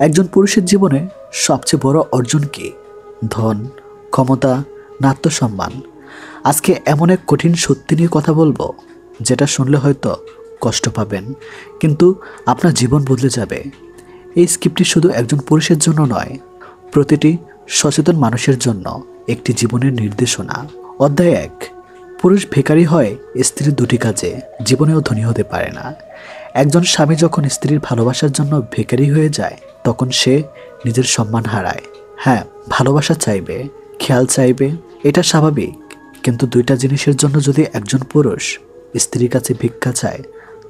একজন পুরুষের জীবনে সবচেয়ে বড় অর্জন কি? ধন, ক্ষমতা, না আত্মসম্মান? আজকে এমন এক কঠিন সত্যি নিয়ে কথা বলবো যেটা শুনলে হয়তো কষ্ট পাবেন, কিন্তু আপনার জীবন বদলে যাবে। এই স্ক্রিপ্টটি শুধু একজন পুরুষের জন্য নয়, প্রতিটি সচেতন মানুষের জন্য একটি জীবনের নির্দেশনা। অধ্যায় 1। পুরুষ ভিখারি হয় স্ত্রীর দুটি কাজে, জীবনেও ধনী হতে পারে না। একজন স্বামী যখন স্ত্রীর ভালোবাসার জন্য ভিখারি হয়ে যায়, তখন সে নিজের সম্মান হারায়। হ্যাঁ, ভালোবাসা চাইবে, খেয়াল চাইবে, এটা স্বাভাবিক, কিন্তু দুইটা জিনিসের জন্য যদি একজন পুরুষ স্ত্রীর কাছে ভিক্ষা চায়,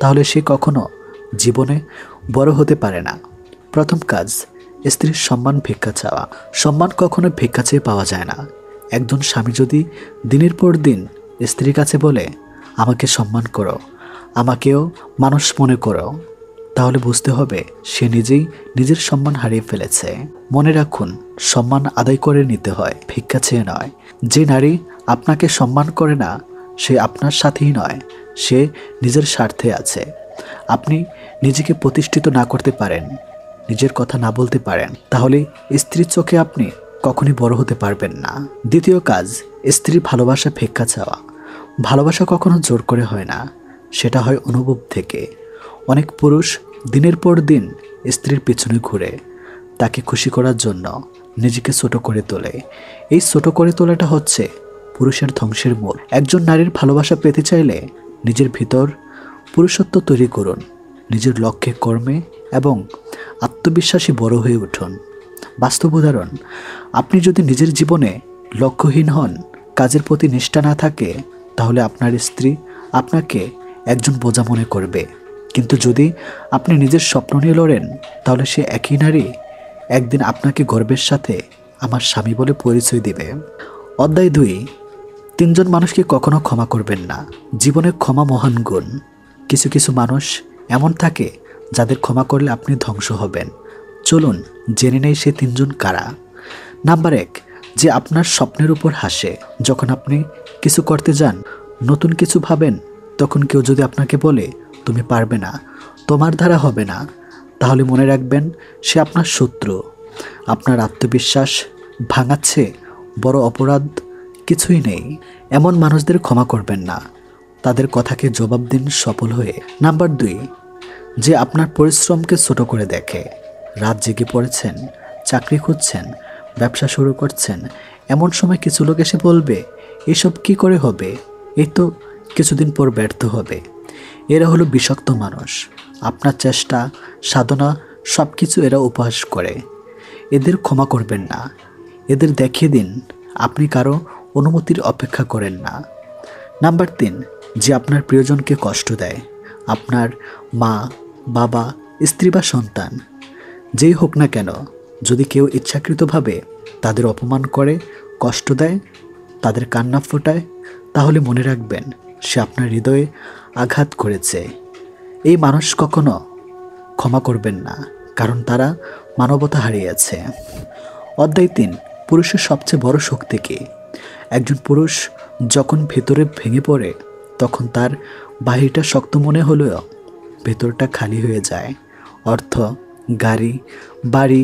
তাহলে সে কখনো জীবনে বড় হতে পারে না। প্রথম কাজ, স্ত্রীর সম্মান ভিক্ষা চাওয়া। সম্মান কখনো ভিক্ষা চেয়ে পাওয়া যায় না। একজন স্বামী যদি দিনের পর দিন স্ত্রীর কাছে বলে, আমাকে সম্মান করো, আমাকেও মানুষ মনে করো, তাহলে বুঝতে হবে সে নিজেই নিজের সম্মান হারিয়ে ফেলেছে। মনে রাখুন, সম্মান আদায় করে নিতে হয়, ভিক্ষা চেয়ে নয়। যে নারী আপনাকে সম্মান করে না, সে আপনার সাথেই নয়, সে নিজের স্বার্থে আছে। আপনি নিজেকে প্রতিষ্ঠিত না করতে পারেন, নিজের কথা না বলতে পারেন, তাহলে স্ত্রীর চোখে আপনি কখনই বড় হতে পারবেন না। দ্বিতীয় কাজ, স্ত্রীর ভালোবাসা ভিক্ষা চাওয়া। ভালোবাসা কখনো জোর করে হয় না, সেটা হয় অনুভব থেকে। অনেক পুরুষ দিনের পর দিন স্ত্রীর পেছনে ঘুরে, তাকে খুশি করার জন্য নিজেকে ছোট করে তোলে। এই ছোট করে তোলাটা হচ্ছে পুরুষের ধ্বংসের মূল। একজন নারীর ভালোবাসা পেতে চাইলে নিজের ভিতর পুরুষত্ব তৈরি করুন, নিজের লক্ষ্যে, কর্মে এবং আত্মবিশ্বাসী বড় হয়ে উঠুন। বাস্তব উদাহরণ, আপনি যদি নিজের জীবনে লক্ষ্যহীন হন, কাজের প্রতি নিষ্ঠা না থাকে, তাহলে আপনার স্ত্রী আপনাকে একজন বোঝা মনে করবে। কিন্তু যদি আপনি নিজের স্বপ্ন নিয়ে লড়েন, তাহলে সে একই নারী একদিন আপনাকে গর্বের সাথে আমার স্বামী বলে পরিচয় দিবে। অধ্যায় 2। 3 মানুষকে কখনো ক্ষমা করবেন না। জীবনে ক্ষমা মহান গুণ। কিছু কিছু মানুষ এমন থাকে যাদের ক্ষমা করলে আপনি ধ্বংস হবেন। চলুন জেনে নেই সে 3 কারা। নাম্বার 1, যে আপনার স্বপ্নের উপর হাসে। যখন আপনি কিছু করতে যান, নতুন কিছু ভাবেন, তখন কেউ যদি আপনাকে বলে, তুমি পারবে না, তোমার দ্বারা হবে না, তাহলে মনে রাখবেন সে আপনার শত্রু। আপনার আত্মবিশ্বাস ভাঙাচ্ছে বড় অপরাধ কিছুই নেই। এমন মানুষদের ক্ষমা করবেন না, তাদের কথাকে জবাব দিন সফল হয়ে। নাম্বার 2, যে আপনার পরিশ্রমকে ছোট করে দেখে। রাত জেগে পড়েছেন, চাকরি খুঁজছেন, ব্যবসা শুরু করছেন, এমন সময় কিছু লোক এসে বলবে, এসব কি করে হবে, এই তো কিছুদিন পর ব্যর্থ হবে। এরা হলো বিষাক্ত মানুষ। আপনার চেষ্টা, সাধনা সব কিছু এরা উপহাস করে। এদের ক্ষমা করবেন না, এদের দেখিয়ে দিন আপনি কারো অনুমতির অপেক্ষা করেন না। নাম্বার 3, যে আপনার প্রিয়জনকে কষ্ট দেয়। আপনার মা, বাবা, স্ত্রী বা সন্তান, যেই হোক না কেন, যদি কেউ ইচ্ছাকৃতভাবে তাদের অপমান করে, কষ্ট দেয়, তাদের কান্না ফোটায়, তাহলে মনে রাখবেন সে আপনার হৃদয়ে আঘাত করেছে। এই মানুষ কখনো ক্ষমা করবেন না, কারণ তারা মানবতা হারিয়েছে। অধ্যায় 3, পুরুষের সবচেয়ে বড় শক্তি কি? একজন পুরুষ যখন ভেতরে ভেঙে পড়ে, তখন তার বাহিরটা শক্ত মনে হলেও ভেতরটা খালি হয়ে যায়। অর্থ, গাড়ি, বাড়ি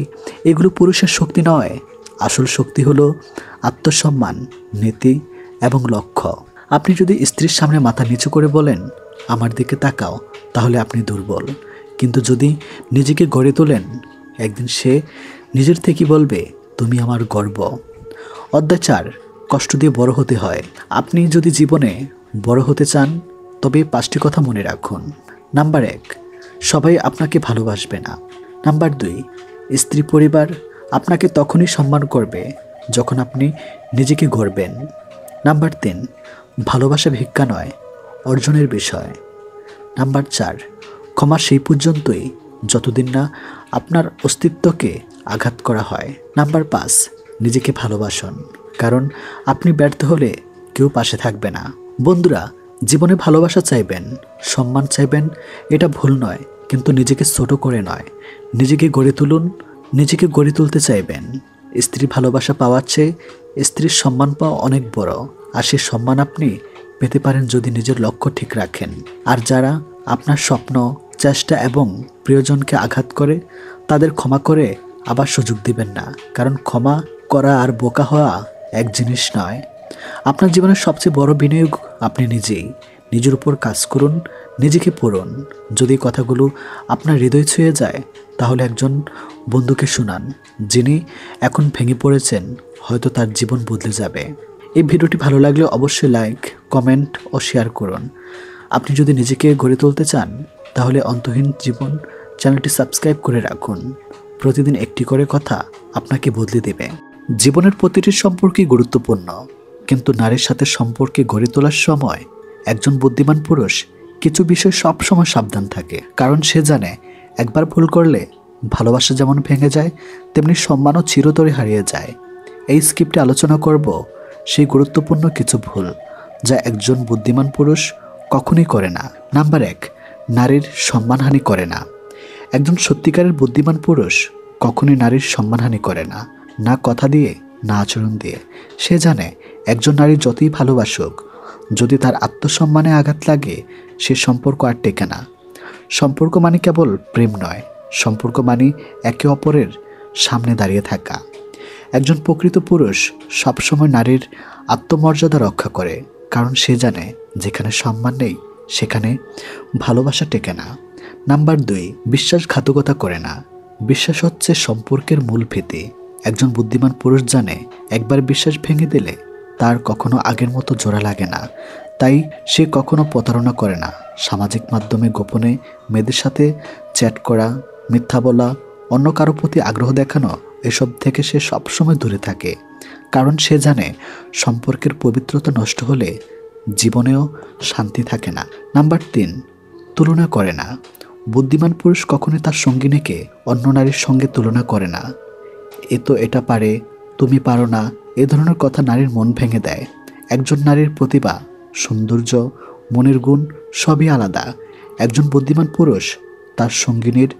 এগুলো পুরুষের শক্তি নয়। আসল শক্তি হলো আত্মসম্মান, নীতি এবং লক্ষ্য। আপনি যদি স্ত্রীর সামনে মাথা নিচু করে বলেন, আমার দিকে তাকাও, তাহলে আপনি দুর্বল। কিন্তু যদি নিজেকে গড়ে তোলেন, একদিন সে নিজের থেকেই বলবে, তুমি আমার গর্ব। অধ্যায় 4, কষ্ট দিয়ে বড় হতে হয়। আপনি যদি জীবনে বড় হতে চান, তবে 5টি কথা মনে রাখুন। নাম্বার 1, সবাই আপনাকে ভালোবাসবে না। নাম্বার 2, স্ত্রী পরিবার আপনাকে তখনই সম্মান করবে যখন আপনি নিজেকে গড়বেন। নাম্বার 3, ভালোবাসা ভিক্ষা নয়, অর্জনের বিষয়। নাম্বার 4, ক্ষমা সেই পর্যন্তই যতদিন না আপনার অস্তিত্বকে আঘাত করা হয়। নাম্বার 5, নিজেকে ভালোবাসুন, কারণ আপনি ব্যর্থ হলে কেউ পাশে থাকবে না। বন্ধুরা, জীবনে ভালোবাসা চাইবেন, সম্মান চাইবেন, এটা ভুল নয়, কিন্তু নিজেকে ছোট করে নয়। নিজেকে গড়ে তুলুন। নিজেকে গড়ে তুলতে চাইবেন, স্ত্রীর ভালোবাসা পাওয়ার চেয়ে স্ত্রীর সম্মান পাওয়া অনেক বড়। আর সেই সম্মান আপনি পেতে পারেন যদি নিজের লক্ষ্য ঠিক রাখেন। আর যারা আপনার স্বপ্ন, চেষ্টা এবং প্রিয়জনকে আঘাত করে তাদের ক্ষমা করে আবার সুযোগ দিবেন না, কারণ ক্ষমা করা আর বোকা হওয়া এক জিনিস নয়। আপনার জীবনের সবচেয়ে বড় বিনিয়োগ আপনি নিজেই। নিজের উপর কাজ করুন, নিজেকে পড়ুন। যদি কথাগুলো আপনার হৃদয় ছুঁয়ে যায় তাহলে একজন বন্ধুকে শোনান যিনি এখন ভেঙে পড়েছেন, হয়তো তার জীবন বদলে যাবে। এই ভিডিওটি ভালো লাগলে অবশ্যই লাইক, কমেন্ট ও শেয়ার করুন। আপনি যদি নিজেকে গড়ে তুলতে চান তাহলে অন্তহীন জীবন চ্যানেলটি সাবস্ক্রাইব করে রাখুন। প্রতিদিন একটি করে কথা আপনাকে বদলে দেবে। জীবনের প্রতিটি সম্পর্কই গুরুত্বপূর্ণ, কিন্তু নারীর সাথে সম্পর্কে গড়ে তোলার সময় একজন বুদ্ধিমান পুরুষ কিছু বিষয় সবসময় সাবধান থাকে, কারণ সে জানে একবার ভুল করলে ভালোবাসা যেমন ভেঙে যায় তেমনি সম্মানও চিরতরে হারিয়ে যায়। এই স্ক্রিপ্টে আলোচনা করব সেই গুরুত্বপূর্ণ কিছু ভুল যা একজন বুদ্ধিমান পুরুষ কখনোই করে না। নাম্বার 1, নারীর সম্মানহানি করে না। একজন সত্যিকারের বুদ্ধিমান পুরুষ কখনোই নারীর সম্মানহানি করে না, না কথা দিয়ে না আচরণ দিয়ে। সে জানে একজন নারী যতই ভালোবাসুক, যদি তার আত্মসম্মানে আঘাত লাগে সে সম্পর্ক আর টেকে না। সম্পর্ক মানে কেবল প্রেম নয়, সম্পর্ক মানে একে অপরের সামনে দাঁড়িয়ে থাকা। একজন প্রকৃত পুরুষ সবসময় নারীর আত্মমর্যাদা রক্ষা করে, কারণ সে জানে যেখানে সম্মান নেই সেখানে ভালোবাসা টেকে না। নাম্বার 2, বিশ্বাসঘাতকতা করে না। বিশ্বাস হচ্ছে সম্পর্কের মূল ভিত্তি। একজন বুদ্ধিমান পুরুষ জানে একবার বিশ্বাস ভেঙে দিলে তার কখনো আগের মতো জোড়া লাগে না, তাই সে কখনো প্রতারণা করে না। সামাজিক মাধ্যমে গোপনে মেয়েদের সাথে চ্যাট করা, মিথ্যা বলা, অন্য কারো প্রতি আগ্রহ দেখানো, এসব থেকে সে সবসময় দূরে থাকে, কারণ সে জানে সম্পর্কের পবিত্রতা নষ্ট হলে জীবনেও শান্তি থাকে না। নাম্বার 3, তুলনা করে না। বুদ্ধিমান পুরুষ কখনোই তার সঙ্গিনীকে অন্য নারীর সঙ্গে তুলনা করে না। এ তো এটা পারে, তুমি পারো না, এ ধরনের কথা নারীর মন ভেঙে দেয়। একজন নারীর প্রতিভা, সৌন্দর্য, মনের গুণ সবই আলাদা। একজন বুদ্ধিমান পুরুষ তার সঙ্গিনীর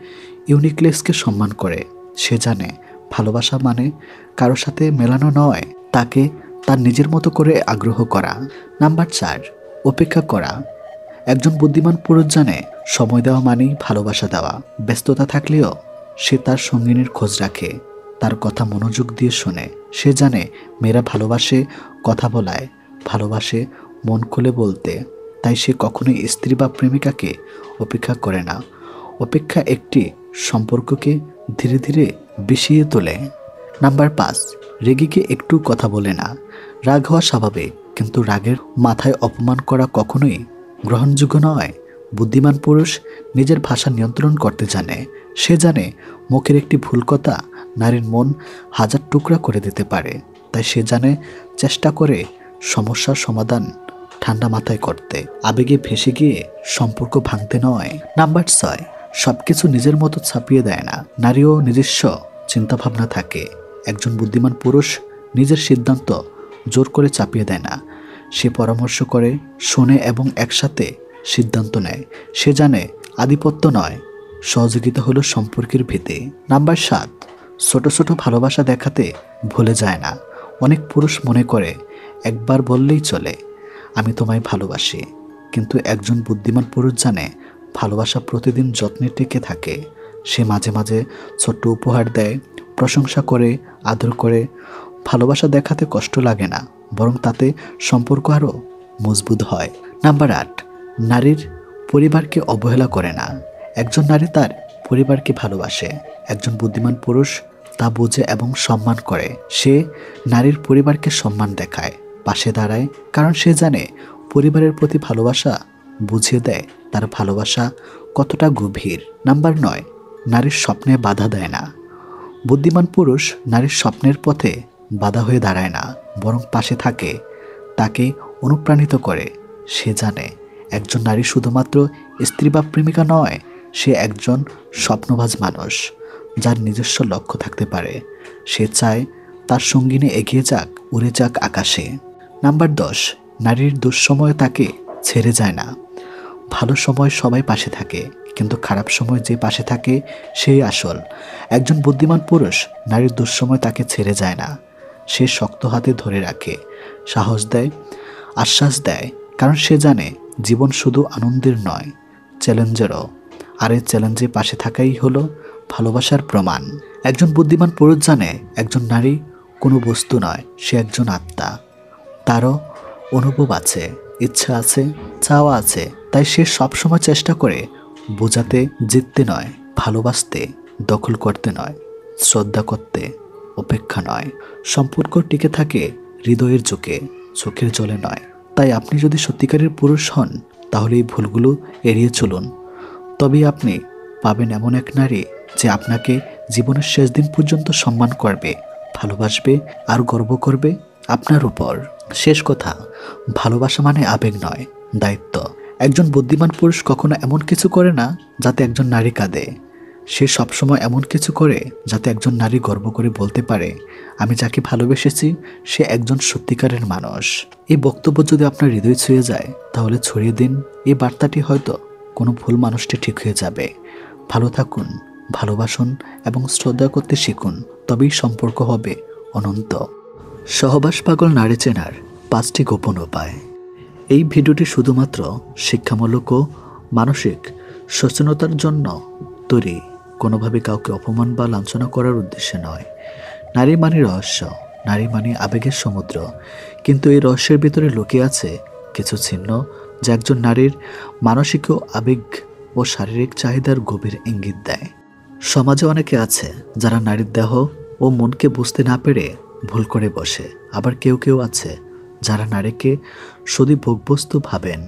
ইউনিকনেসকে সম্মান করে। সে জানে ভালোবাসা মানে কারো সাথে মেলানো নয়, তাকে তার নিজের মতো করে আগ্রহ করা। নাম্বার 4, অপেক্ষা করা। একজন বুদ্ধিমান পুরুষ জানে সময় দেওয়া মানেই ভালোবাসা দেওয়া। ব্যস্ততা থাকলেও সে তার সঙ্গিনীর খোঁজ রাখে, তার কথা মনোযোগ দিয়ে শোনে। সে জানে মেয়েরা ভালোবাসে কথা বলায়, ভালোবাসে মন খুলে বলতে, তাই সে কখনোই স্ত্রী বা প্রেমিকাকে অপেক্ষা করে না। অপেক্ষা একটি সম্পর্ককে ধীরে ধীরে বিষিয়ে তোলে। নাম্বার 5, রেগেকে একটু কথা বলে না। রাগ হওয়া স্বাভাবিক, কিন্তু রাগের মাথায় অপমান করা কখনোই গ্রহণযোগ্য নয়। বুদ্ধিমান পুরুষ নিজের ভাষা নিয়ন্ত্রণ করতে জানে। সে জানে মুখের একটি ভুল কথা নারীর মন হাজার টুকরা করে দিতে পারে, তাই সে জানে চেষ্টা করে সমস্যার সমাধান ঠান্ডা মাথায় করতে, আবেগে ভেসে গিয়ে সম্পর্ক ভাঙতে নয়। নাম্বার 6, সবকিছু নিজের মতো ছাপিয়ে দেয় না। নারীও নিজস্ব চিন্তাভাবনা থাকে। একজন বুদ্ধিমান পুরুষ নিজের সিদ্ধান্ত জোর করে চাপিয়ে দেয় না। সে পরামর্শ করে, শোনে এবং একসাথে সিদ্ধান্ত নেয়। সে জানে আধিপত্য নয়, সহযোগিতা হলো সম্পর্কের ভিত্তি। নাম্বার 7, ছোট ছোট ভালোবাসা দেখাতে ভুলে যায় না। অনেক পুরুষ মনে করে একবার বললেই চলে, আমি তোমায় ভালোবাসি, কিন্তু একজন বুদ্ধিমান পুরুষ জানে ভালোবাসা প্রতিদিন যত্নে টেকে থাকে। সে মাঝে মাঝে ছোট্ট উপহার দেয়, প্রশংসা করে, আদর করে। ভালোবাসা দেখাতে কষ্ট লাগে না, বরং তাতে সম্পর্ক আরও মজবুত হয়। নাম্বার 8, নারীর পরিবারকে অবহেলা করে না। একজন নারী তার পরিবারকে ভালোবাসে। একজন বুদ্ধিমান পুরুষ তা বোঝে এবং সম্মান করে। সে নারীর পরিবারকে সম্মান দেখায়, পাশে দাঁড়ায়, কারণ সে জানে পরিবারের প্রতি ভালোবাসা বুঝিয়ে দেয় তার ভালোবাসা কতটা গভীর। নাম্বার 9, নারীর স্বপ্নে বাধা দেয় না। বুদ্ধিমান পুরুষ নারীর স্বপ্নের পথে বাধা হয়ে দাঁড়ায় না, বরং পাশে থাকে, তাকে অনুপ্রাণিত করে। সে জানে একজন নারী শুধুমাত্র স্ত্রী বা প্রেমিকা নয়, সে একজন স্বপ্নবাজ মানুষ যার নিজস্ব লক্ষ্য থাকতে পারে। সে চায় তার সঙ্গিনী এগিয়ে যাক, উড়ে যাক আকাশে। নাম্বার 10, নারীর দুঃসময়ে তাকে ছেড়ে যায় না। ভালো সময় সবাই পাশে থাকে, কিন্তু খারাপ সময় যে পাশে থাকে সেই আসল। একজন বুদ্ধিমান পুরুষ নারীর দুঃসময় তাকে ছেড়ে যায় না। সে শক্ত হাতে ধরে রাখে, সাহস দেয়, আশ্বাস দেয়, কারণ সে জানে জীবন শুধু আনন্দের নয়, চ্যালেঞ্জেরও। আর এই চ্যালেঞ্জে পাশে থাকাই হলো ভালোবাসার প্রমাণ। একজন বুদ্ধিমান পুরুষ জানে একজন নারী কোনো বস্তু নয়, সে একজন আত্মা। তারও অনুভব আছে, ইচ্ছা আছে, চাওয়া আছে। তাই সে সবসময় চেষ্টা করে বোঝাতে, জিততে নয়, ভালোবাসতে, দখল করতে নয়, শ্রদ্ধা করতে, অপেক্ষা নয়। সম্পর্ক টিকে থাকে হৃদয়ের চোখে, চোখের জলে নয়। তাই আপনি যদি সত্যিকারের পুরুষ হন তাহলে এই ভুলগুলো এড়িয়ে চলুন। তবেই আপনি পাবেন এমন এক নারী যে আপনাকে জীবনের শেষ দিন পর্যন্ত সম্মান করবে, ভালোবাসবে আর গর্ব করবে আপনার উপর। শেষ কথা, ভালোবাসা মানে আবেগ নয়, দায়িত্ব। একজন বুদ্ধিমান পুরুষ কখনো এমন কিছু করে না যাতে একজন নারী কাঁদে। সে সবসময় এমন কিছু করে যাতে একজন নারী গর্ব করে বলতে পারে, আমি যাকে ভালোবেসেছি সে একজন সত্যিকারের মানুষ। এই বক্তব্য যদি আপনার হৃদয় ছুঁয়ে যায় তাহলে ছড়িয়ে দিন এই বার্তাটি, হয়তো কোনো ভুল মানুষটি ঠিক হয়ে যাবে। ভালো থাকুন, ভালোবাসুন এবং শ্রদ্ধা করতে শিখুন, তবেই সম্পর্ক হবে অনন্ত। সহবাস পাগল নারী চেনার 5টি গোপন উপায়। এই ভিডিওটি শুধুমাত্র শিক্ষামূলক ও মানসিক সচেতনতার জন্য তৈরি, কোনোভাবে কাউকে অপমান বা লাঞ্ছনা করার উদ্দেশ্যে নয়। নারী মানে রহস্য, নারী মানে আবেগের সমুদ্র, কিন্তু এই রহস্যের ভিতরে লুকিয়ে আছে কিছু চিহ্ন যা একজন নারীর মানসিক ও আবেগ ও শারীরিক চাহিদার গভীর ইঙ্গিত দেয়। সমাজে অনেকে আছে যারা নারীর দেহ ও মনকে বুঝতে না পেরে ভুল করে বসে, আবার কেউ কেউ আছে যারা নারীকে শুধু ভোগবস্তু ভাবেন।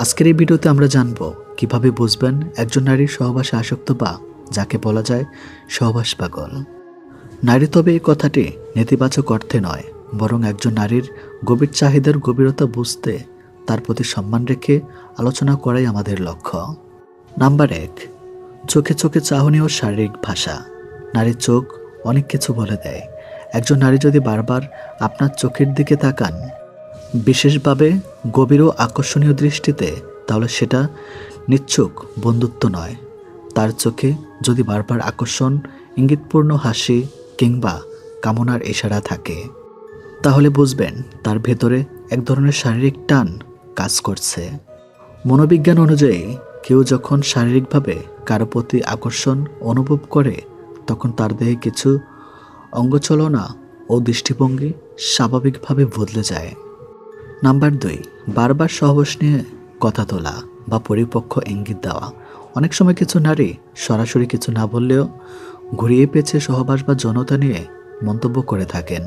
আজকের এই ভিডিওতে আমরা জানব কিভাবে বুঝবেন একজন নারীর সহবাসে আসক্ত বা যাকে বলা যায় সহবাস পাগল। নারী তবে এই কথাটি নেতিবাচক অর্থে নয়, বরং একজন নারীর গভীর চাহিদার গভীরতা বুঝতে তার প্রতি সম্মান রেখে আলোচনা করাই আমাদের লক্ষ্য। নাম্বার 1, চোখে চোখে চাহনি ও শারীরিক ভাষা। নারীর চোখ অনেক কিছু বলে দেয়। একজন নারী যদি বারবার আপনার চোখের দিকে তাকান, বিশেষভাবে গভীর ও আকর্ষণীয় দৃষ্টিতে, তাহলে সেটা নিচ্ছক বন্ধুত্ব নয়। তার চোখে যদি বারবার আকর্ষণ, ইঙ্গিতপূর্ণ হাসি কিংবা কামনার ইশারা থাকে, তাহলে বুঝবেন তার ভেতরে এক ধরনের শারীরিক টান কাজ করছে। মনোবিজ্ঞান অনুযায়ী কেউ যখন শারীরিকভাবে কারো প্রতি আকর্ষণ অনুভব করে তখন তার দেহে কিছু অঙ্গচলনা ও দৃষ্টিভঙ্গি স্বাভাবিকভাবে বদলে যায়। নাম্বার 2, বারবার সহবাস নিয়ে কথা তোলা বা পরিপক্ক ইঙ্গিত দেওয়া। অনেক সময় কিছু নারী সরাসরি কিছু না বললেও ঘুরিয়ে পেঁচে সহবাস বা যৌনতা নিয়ে মন্তব্য করে থাকেন।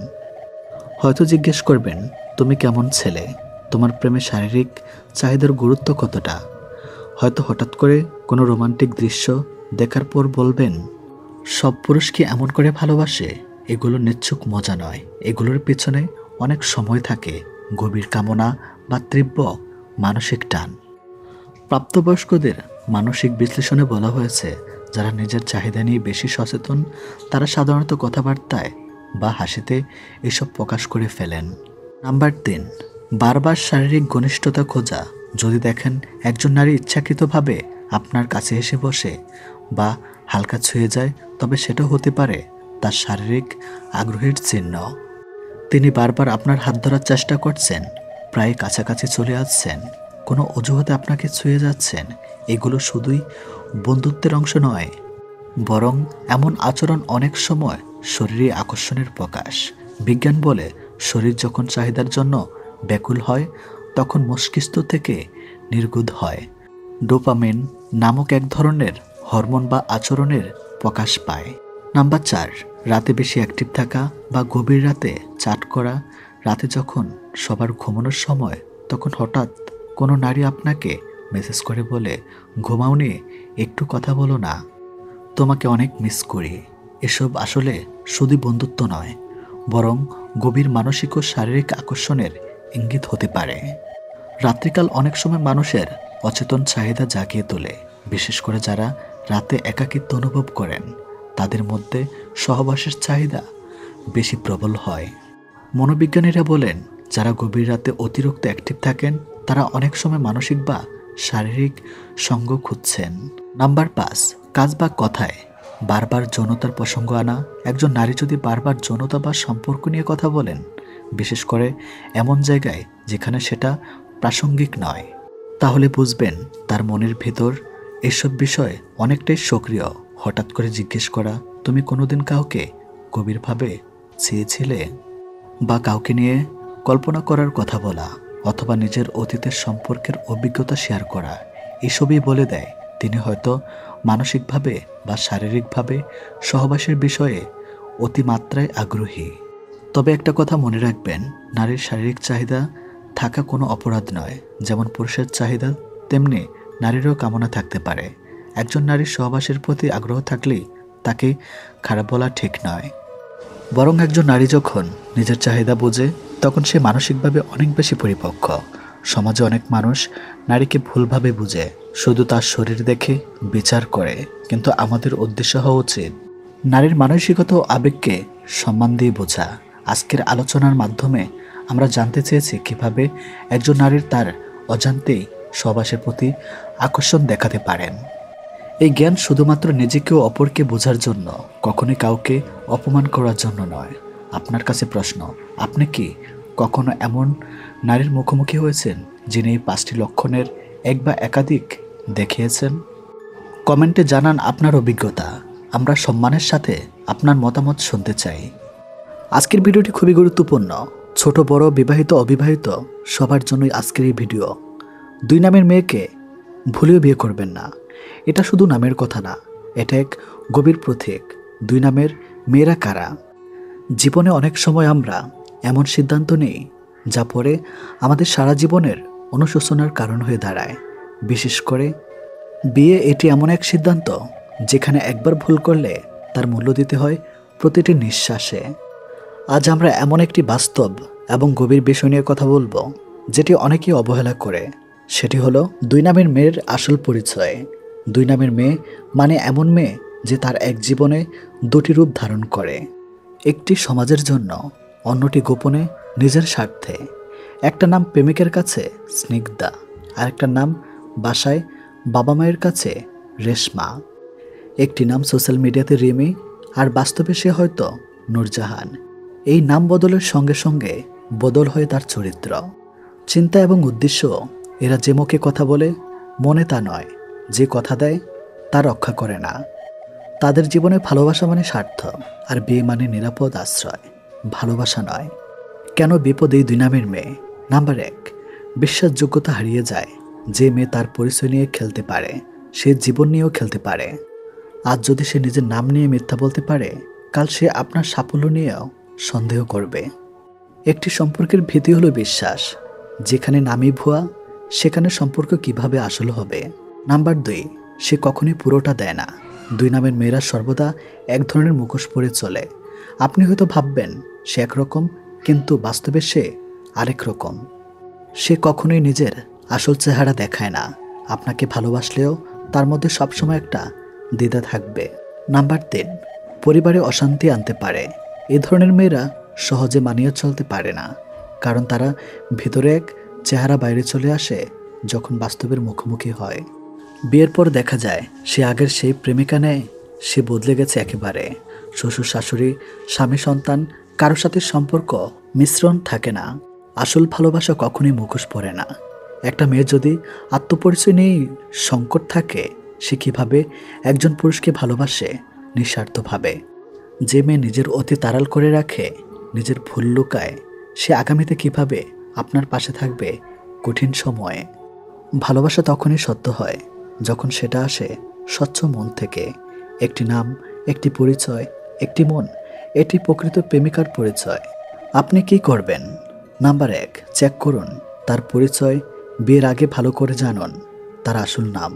হয়তো জিজ্ঞেস করবেন, তুমি কেমন ছেলে, তোমার প্রেমে শারীরিক চাহিদার গুরুত্ব কতটা। হয়তো হঠাৎ করে কোনো রোমান্টিক দৃশ্য দেখার পর বলবেন, সব পুরুষ কি এমন করে ভালোবাসে। এগুলো নিচ্ছক মজা নয়, এগুলোর পেছনে অনেক সময় থাকে গভীর কামনা বা তীব্র মানসিক টান। প্রাপ্তবয়স্কদের মানসিক বিশ্লেষণে বলা হয়েছে, যারা নিজের চাহিদা নিয়ে বেশি সচেতন তারা সাধারণত কথাবার্তায় বা হাসিতে এসব প্রকাশ করে ফেলেন। নাম্বার 3, বারবার শারীরিক ঘনিষ্ঠতা খোঁজা। যদি দেখেন একজন নারী ইচ্ছাকৃতভাবে আপনার কাছে এসে বসে বা হালকা ছুঁয়ে যায়, তবে সেটাও হতে পারে তার শারীরিক আগ্রহের চিহ্ন। তিনি বারবার আপনার হাত ধরার চেষ্টা করছেন, প্রায় কাছাকাছি চলে আসছেন, কোনো অজুহাতে আপনাকে ছুঁয়ে যাচ্ছেন। এগুলো শুধুই বন্ধুত্বের অংশ নয়, বরং এমন আচরণ অনেক সময় শরীরে আকর্ষণের প্রকাশ। বিজ্ঞান বলে, শরীর যখন চাহিদার জন্য ব্যাকুল হয় তখন মস্তিষ্ক থেকে নির্গত হয় ডোপামিন নামক এক ধরনের হরমোন বা আচরণের প্রকাশ পায়। নাম্বার 4, রাতে বেশি অ্যাক্টিভ থাকা বা গভীর রাতে চ্যাট করা। রাতে যখন সবার ঘুমানোর সময়, তখন হঠাৎ কোনো নারী আপনাকে মেসেজ করে বলে, ঘুমাওনি, একটু কথা বলো না, তোমাকে অনেক মিস করি। এসব আসলে শুধু বন্ধুত্ব নয়, বরং গভীর মানসিক ও শারীরিক আকর্ষণের ইঙ্গিত হতে পারে। রাত্রিকাল অনেক সময় মানুষের অচেতন চাহিদা জাগিয়ে তোলে, বিশেষ করে যারা রাতে একাকিত্ব অনুভব করেন। তাদের মধ্যে সহবাসের চাহিদা বেশি প্রবল হয়। মনোবিজ্ঞানীরা বলেন, যারা গভীর রাতে অতিরিক্ত অ্যাক্টিভ থাকেন তারা অনেক সময় মানসিক বা শারীরিক সঙ্গ খুঁজছেন। নাম্বার 5, কাজ বা কথায় বারবার যৌনতার প্রসঙ্গ আনা। একজন নারী যদি বারবার যৌনতা বা সম্পর্ক নিয়ে কথা বলেন, বিশেষ করে এমন জায়গায় যেখানে সেটা প্রাসঙ্গিক নয়, তাহলে বুঝবেন তার মনের ভেতর এসব বিষয় অনেকটাই সক্রিয়। হঠাৎ করে জিজ্ঞেস করা, তুমি কোনোদিন কাউকে গভীরভাবে চেয়েছিলে? বা কাউকে নিয়ে কল্পনা করার কথা বলা, অথবা নিজের অতীতের সম্পর্কের অভিজ্ঞতা শেয়ার করা, এসবই বলে দেয় তিনি হয়তো মানসিকভাবে বা শারীরিকভাবে সহবাসের বিষয়ে অতিমাত্রায় আগ্রহী। তবে একটা কথা মনে রাখবেন, নারীর শারীরিক চাহিদা থাকা কোনো অপরাধ নয়। যেমন পুরুষের চাহিদা, তেমনি নারীরও কামনা থাকতে পারে। একজন নারীর সহবাসের প্রতি আগ্রহ থাকলেই তাকে খারাপ বলা ঠিক নয়। বরং একজন নারী যখন নিজের চাহিদা বোঝে, তখন সে মানসিকভাবে অনেক বেশি পরিপক্ক। সমাজে অনেক মানুষ নারীকে ভুলভাবে বুঝে, শুধু তার শরীর দেখে বিচার করে। কিন্তু আমাদের উদ্দেশ্য হওয়া উচিত নারীর মানসিকতা ও আবেগকে সম্মান দিয়ে বোঝা। আজকের আলোচনার মাধ্যমে আমরা জানতে চেয়েছি কিভাবে একজন নারীর তার অজান্তেই সহবাসের প্রতি আকর্ষণ দেখাতে পারেন। এই জ্ঞান শুধুমাত্র নিজেকে ও অপরকে বোঝার জন্য, কখনোই কাউকে অপমান করার জন্য নয়। আপনার কাছে প্রশ্ন, আপনি কি কখনো এমন নারীর মুখোমুখি হয়েছেন যিনি এই 5টি লক্ষণের এক বা একাধিক দেখিয়েছেন? কমেন্টে জানান আপনার অভিজ্ঞতা। আমরা সম্মানের সাথে আপনার মতামত শুনতে চাই। আজকের ভিডিওটি খুবই গুরুত্বপূর্ণ। ছোট বড়, বিবাহিত অবিবাহিত সবার জন্যই আজকের এই ভিডিও। 2 নামের মেয়েকে ভুলেও বিয়ে করবেন না। এটা শুধু নামের কথা না, এটা এক গভীর প্রতীক। 2 নামের মেয়েরা কারা? জীবনে অনেক সময় আমরা এমন সিদ্ধান্ত নিই যা পরে আমাদের সারা জীবনের অনুশোচনার কারণ হয়ে দাঁড়ায়। বিশেষ করে বিয়ে, এটি এমন এক সিদ্ধান্ত যেখানে একবার ভুল করলে তার মূল্য দিতে হয় প্রতিটি নিঃশ্বাসে। আজ আমরা এমন একটি বাস্তব এবং গভীর বিষয় নিয়ে কথা বলবো, যেটি অনেকেই অবহেলা করে। সেটি হলো 2 নামের মেয়ের আসল পরিচয়। 2 নামের মেয়ে মানে এমন মেয়ে যে তার এক জীবনে 2টি রূপ ধারণ করে। একটি সমাজের জন্য, অন্যটি গোপনে নিজের স্বার্থে। একটা নাম প্রেমিকের কাছে স্নিগ্ধা, আরেকটা নাম বাসায় বাবা মায়ের কাছে রেশমা। একটি নাম সোশ্যাল মিডিয়াতে রিমি, আর বাস্তবে সে হয়তো নূরজাহান। এই নাম বদলের সঙ্গে সঙ্গে বদল হয় তার চরিত্র, চিন্তা এবং উদ্দেশ্য। এরা যে মুখে কথা বলে, মনে তা নয়। যে কথা দেয় তা রক্ষা করে না। তাদের জীবনে ভালোবাসা মানে স্বার্থ, আর বিয়ে মানে নিরাপদ আশ্রয়, ভালোবাসা নয়। কেন বিপদ এই 2 নামের মেয়ে? নাম্বার 1, বিশ্বাসযোগ্যতা হারিয়ে যায়। যে মেয়ে তার পরিচয় নিয়ে খেলতে পারে, সে জীবন নিয়েও খেলতে পারে। আজ যদি সে নিজের নাম নিয়ে মিথ্যা বলতে পারে, কাল সে আপনার সাফল্য নিয়েও সন্দেহ করবে। একটি সম্পর্কের ভিত্তি হলো বিশ্বাস। যেখানে নামই ভুয়া, সেখানে সম্পর্ক কিভাবে আসল হবে? নাম্বার 2, সে কখনোই পুরোটা দেয় না। 2 নামের মেয়েরা সর্বদা এক ধরনের মুখোশ পরে চলে। আপনি হয়তো ভাববেন সে একরকম, কিন্তু বাস্তবে সে আরেক রকম। সে কখনোই নিজের আসল চেহারা দেখায় না। আপনাকে ভালোবাসলেও তার মধ্যে সবসময় একটা দ্বিধা থাকবে। নাম্বার 3, পরিবারে অশান্তি আনতে পারে। এ ধরনের মেয়েরা সহজে মানিয়ে চলতে পারে না, কারণ তারা ভিতরে এক চেহারা বাইরে চলে আসে যখন বাস্তবের মুখোমুখি হয়। বিয়ের পর দেখা যায় সে আগের সেই প্রেমিকা নেই, সে বদলে গেছে একেবারে। শ্বশুর শাশুড়ি, স্বামী সন্তান, কারোর সাথে সম্পর্ক মিশ্রণ থাকে না। আসল ভালোবাসা কখনোই মুখোশ পরে না। একটা মেয়ে যদি আত্মপরিচয় নিয়েই সংকট থাকে, সে কীভাবে একজন পুরুষকে ভালোবাসে নিঃস্বার্থভাবে? যে মেয়ে নিজের অতীত আড়াল করে রাখে, নিজের ভুল লুকায়, সে আগামীতে কিভাবে আপনার পাশে থাকবে কঠিন সময়ে? ভালোবাসা তখনই সত্য হয় যখন সেটা আসে স্বচ্ছ মন থেকে। একটি নাম, একটি পরিচয়, একটি মন, এটি প্রকৃত প্রেমিকার পরিচয়। আপনি কি করবেন? নাম্বার 1, চেক করুন তার পরিচয়। বিয়ের আগে ভালো করে জানুন তার আসল নাম,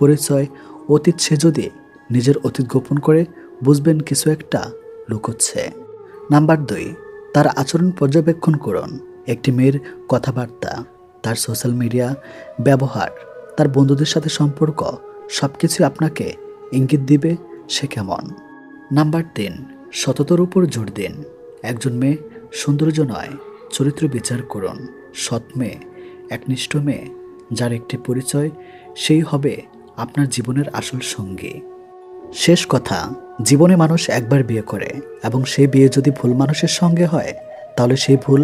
পরিচয়, অতীত। সে যদি নিজের অতীত গোপন করে, বুঝবেন কিছু একটা লুকোচ্ছে। নাম্বার 2, তার আচরণ পর্যবেক্ষণ করুন। একটি মেয়ের কথাবার্তা, তার সোশ্যাল মিডিয়া ব্যবহার, তার বন্ধুদের সাথে সম্পর্ক, সব কিছু আপনাকে ইঙ্গিত দিবে সে কেমন। নাম্বার 3, সততার উপর জোর দিন। একজন মেয়ে সৌন্দর্য নয়, চরিত্র বিচার করুন। সৎ মেয়ে, একনিষ্ঠ মেয়ে, যার একটি পরিচয়, সেই হবে আপনার জীবনের আসল সঙ্গী। শেষ কথা, জীবনে মানুষ একবার বিয়ে করে, এবং সেই বিয়ে যদি ভুল মানুষের সঙ্গে হয়, তাহলে সেই ভুল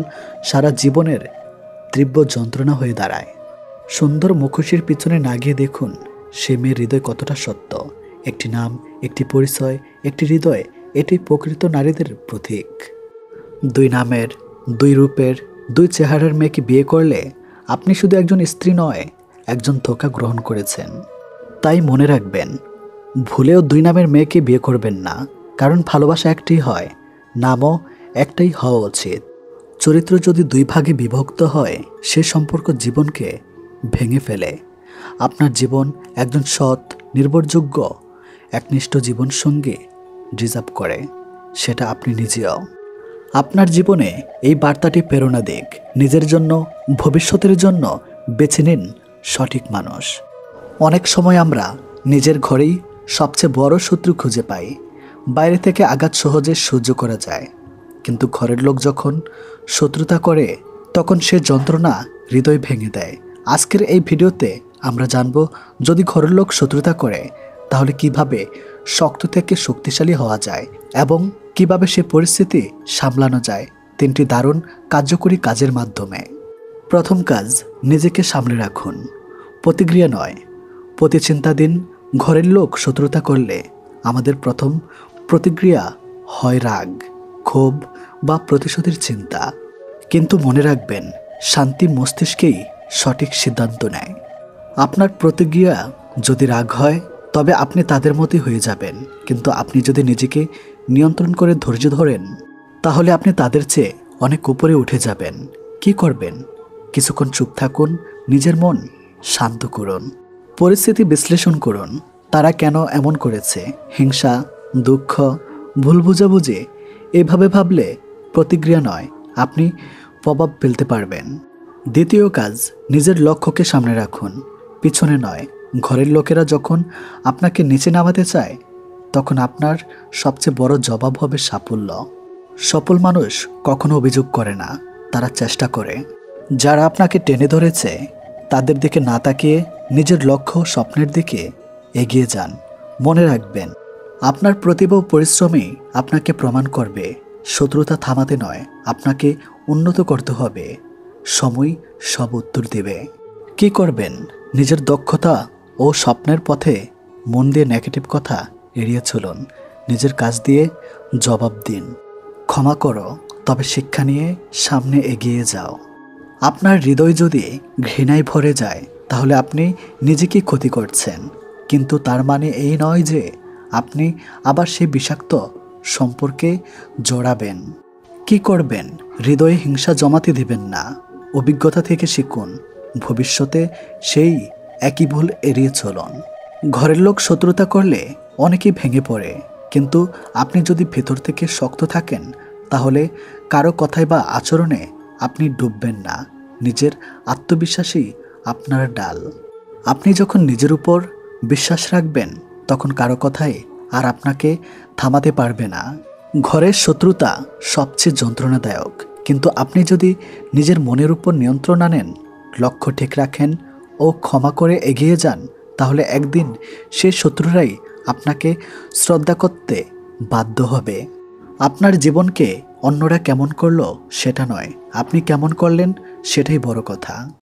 সারা জীবনের তীব্র যন্ত্রণা হয়ে দাঁড়ায়। সুন্দর মুখোশের পিছনে না গিয়ে দেখুন সে মেয়ের হৃদয় কতটা সত্য। একটি নাম, একটি পরিচয়, একটি হৃদয়, এটি প্রকৃত নারীদের প্রতীক। দুই নামের, দুই রূপের, দুই চেহারার মেয়েকে বিয়ে করলে আপনি শুধু একজন স্ত্রী নয়, একজন ধোঁকা গ্রহণ করেছেন। তাই মনে রাখবেন, ভুলেও দুই নামের মেয়েকে বিয়ে করবেন না। কারণ ভালোবাসা একটাই হয়, নামও একটাই হওয়া উচিত। চরিত্র যদি দুই ভাগে বিভক্ত হয়, সে সম্পর্ক জীবনকে ভেঙে ফেলে। আপনার জীবন একজন সৎ, নির্ভরযোগ্য, একনিষ্ঠ জীবনসঙ্গী ডিজার্ভ করে, সেটা আপনি নিজেও। আপনার জীবনে এই বার্তাটি প্রেরণা দিক। নিজের জন্য, ভবিষ্যতের জন্য বেছে নিন সঠিক মানুষ। অনেক সময় আমরা নিজের ঘরেই সবচেয়ে বড় শত্রু খুঁজে পাই। বাইরে থেকে আঘাত সহজে সহ্য করা যায়, কিন্তু ঘরের লোক যখন শত্রুতা করে, তখন সে যন্ত্রণা হৃদয় ভেঙে দেয়। আজকের এই ভিডিওতে আমরা জানব, যদি ঘরের লোক শত্রুতা করে তাহলে কিভাবে শক্ত থেকে শক্তিশালী হওয়া যায় এবং কিভাবে সে পরিস্থিতি সামলানো যায়, 3টি দারুণ কার্যকরী কাজের মাধ্যমে। প্রথম কাজ, নিজেকে সামলে রাখুন। প্রতিক্রিয়া নয়, প্রতিচিন্তা দিন। ঘরের লোক শত্রুতা করলে আমাদের প্রথম প্রতিক্রিয়া হয় রাগ, ক্ষোভ বা প্রতিশোধের চিন্তা। কিন্তু মনে রাখবেন, শান্তি মস্তিষ্কেই সঠিক সিদ্ধান্ত নেয়। আপনার প্রতিক্রিয়া যদি রাগ হয়, তবে আপনি তাদের মতোই হয়ে যাবেন। কিন্তু আপনি যদি নিজেকে নিয়ন্ত্রণ করে ধৈর্য ধরেন, তাহলে আপনি তাদের চেয়ে অনেক উপরে উঠে যাবেন। কি করবেন? কিছুক্ষণ চুপ থাকুন, নিজের মন শান্ত করুন, পরিস্থিতি বিশ্লেষণ করুন। তারা কেন এমন করেছে? হিংসা, দুঃখ, ভুল বুঝাবুঝি? এভাবে ভাবলে প্রতিক্রিয়া নয়, আপনি প্রভাব ফেলতে পারবেন। দ্বিতীয় কাজ, নিজের লক্ষ্যকে সামনে রাখুন, পিছনে নয়। ঘরের লোকেরা যখন আপনাকে নিচে নামাতে চায়, তখন আপনার সবচেয়ে বড় জবাব হবে সাফল্য। সফল মানুষ কখনো অভিযোগ করে না, তারা চেষ্টা করে। যারা আপনাকে টেনে ধরেছে, তাদের দিকে না তাকিয়ে নিজের লক্ষ্য, স্বপ্নের দিকে এগিয়ে যান। মনে রাখবেন, আপনার প্রতিভা ও পরিশ্রমই আপনাকে প্রমাণ করবে। শত্রুতা থামাতে নয়, আপনাকে উন্নত করতে হবে। সময় সব উত্তর দেবে। কি করবেন? নিজের দক্ষতা ও স্বপ্নের পথে মন দিয়ে নেগেটিভ কথা এড়িয়ে চলুন। নিজের কাজ দিয়ে জবাব দিন। ক্ষমা করো, তবে শিক্ষা নিয়ে সামনে এগিয়ে যাও। আপনার হৃদয় যদি ঘৃণায় ভরে যায়, তাহলে আপনি নিজেকে ক্ষতি করছেন। কিন্তু তার মানে এই নয় যে আপনি আবার সেই বিষাক্ত সম্পর্কে জড়াবেন। কি করবেন? হৃদয়ে হিংসা জমাতে দিবেন না। অভিজ্ঞতা থেকে শিখুন, ভবিষ্যতে সেই একই ভুল এড়িয়ে চলুন। ঘরের লোক শত্রুতা করলে অনেকেই ভেঙে পড়ে, কিন্তু আপনি যদি ভেতর থেকে শক্ত থাকেন, তাহলে কারো কথায় বা আচরণে আপনি ডুববেন না। নিজের আত্মবিশ্বাসই আপনার ডাল। আপনি যখন নিজের উপর বিশ্বাস রাখবেন, তখন কারো কথাই আর আপনাকে থামাতে পারবে না। ঘরের শত্রুতা সবচেয়ে যন্ত্রণাদায়ক, কিন্তু আপনি যদি নিজের মনের উপর নিয়ন্ত্রণ আনেন, লক্ষ্য ঠিক রাখেন ও ক্ষমা করে এগিয়ে যান, তাহলে একদিন সে শত্রুরাই আপনাকে শ্রদ্ধা করতে বাধ্য হবে। আপনার জীবনকে অন্যরা কেমন করলো সেটা নয়, আপনি কেমন করলেন সেটাই বড় কথা।